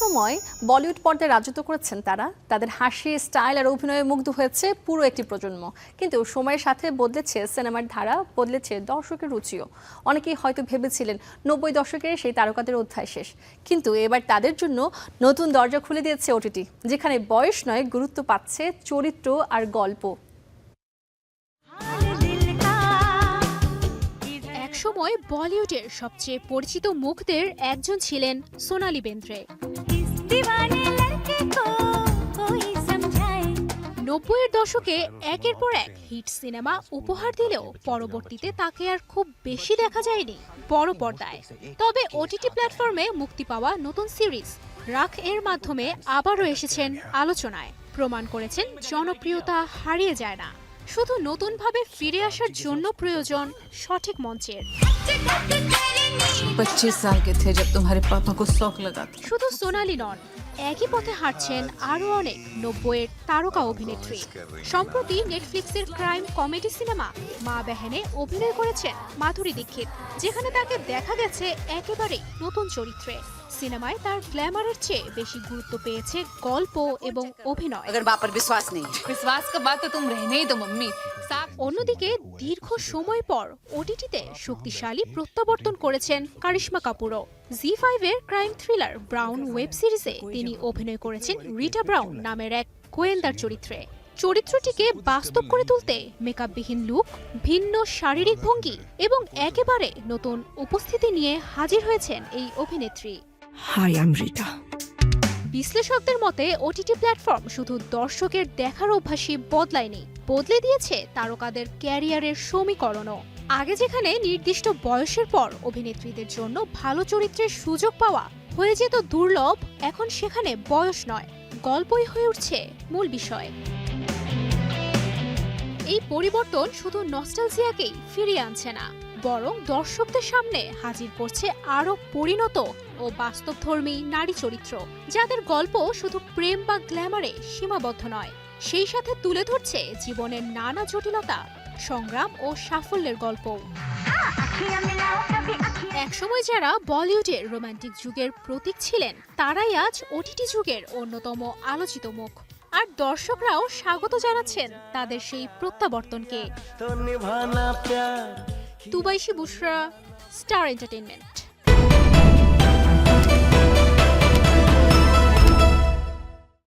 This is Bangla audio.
সময় বলিউড পর্দায় রাজত্ব করেছেন তারা। তাদের হাসি, স্টাইল আর অভিনয়ে মুগ্ধ হয়েছে পুরো একটি প্রজন্ম। কিন্তু সময়ের সাথে বদলেছে সিনেমার ধারা, বদলেছে দর্শকের রুচিও। অনেকেই হয়তো ভেবেছিলেন 90 দশকের সেই তারকাদের অধ্যায় শেষ, কিন্তু এবার তাদের জন্য নতুন দরজা খুলে দিয়েছে ওটিটি, যেখানে বয়স নয়, গুরুত্ব পাচ্ছে চরিত্র আর গল্প। সময় বলিউডের সবচেয়ে পরিচিত মুখদের একজন ছিলেন সোনালী বেন্দ্রে। 90-এর দশকে একের পর এক হিট সিনেমা উপহার দিলেও পরবর্তীতে তাকে আর খুব বেশি দেখা যায়নি বড় পর্দায়। তবে ওটিটি প্ল্যাটফর্মে মুক্তি পাওয়া নতুন সিরিজ রাখ এর মাধ্যমে আবারও এসেছেন আলোচনায়। প্রমাণ করেছেন জনপ্রিয়তা হারিয়ে যায় না, শুধু নতুনভাবে ফিরে আসার জন্য প্রয়োজন সঠিক মঞ্চের। 25 साल के थे जब तुम्हारे पापा को शौक लगा था। শুধু সোনালী নন, একই পথে হাঁটছেন আরো অনেক 90-এর তারকা অভিনেত্রী। সম্প্রতি নেটফ্লিক্সের ক্রাইম কমেডি সিনেমা মা বেহেনে অভিনয় করেছেন মাধুরী দীক্ষিত, যেখানে তাকে দেখা গেছে একেবারেই নতুন চরিত্রে। সিনেমায় তার গ্ল্যামারের চেয়ে বেশি গুরুত্ব পেয়েছে গল্প এবং অভিনয়। অন্যদিকে দীর্ঘ সময় পর ওটিটিতে শক্তিশালী প্রত্যাবর্তন করেছেন কারিশমা কাপুরও। জি5-এর ক্রাইম থ্রিলার ব্রাউন ওয়েব সিরিজে তিনি অভিনয় করেছেন রিটা ব্রাউন নামের এক গোয়েন্দার চরিত্রে। চরিত্রটিকে বাস্তব করে তুলতে মেকআপবিহীন লুক, ভিন্ন শারীরিক ভঙ্গি এবং একেবারে নতুন উপস্থিতি নিয়ে হাজির হয়েছেন এই অভিনেত্রী। Hi, I am Rita. বিশ্লেষকদের মতে ওটিটি প্ল্যাটফর্ম শুধু দর্শকের দেখার অভ্যাসই বদলায়নি, বদলে দিয়েছে তারকাদের ক্যারিয়ারের সমীকরণও। আগে যেখানে নির্দিষ্ট বয়সের পর অভিনেত্রীদের জন্য ভালো চরিত্রের সুযোগ পাওয়া হয়ে যেত দুর্লভ, এখন সেখানে বয়স নয়, গল্পই হয়ে উঠছে মূল বিষয়। এই পরিবর্তন শুধু নস্টালজিয়াকেই ফিরিয়ে আনছে না, বরং দর্শকদের সামনে হাজির করছে আরো পরিণত ও বাস্তবধর্মী নারী চরিত্র, যাদের গল্প শুধু প্রেম বা গ্ল্যামারে সীমাবদ্ধ নয়, সেই সাথে তুলে ধরছে জীবনের নানা জটিলতা, সংগ্রাম ও সাফল্যের গল্প। একসময় যারা বলিউডের রোমান্টিক যুগের প্রতীক ছিলেন, তারাই আজ ওটিটি যুগের অন্যতম আলোচিত মুখ। আর দর্শকরাও স্বাগত জানাচ্ছেন তাদের সেই প্রত্যাবর্তনকে। তুবাইশি বুশরা, স্টার এন্টারটেইনমেন্ট।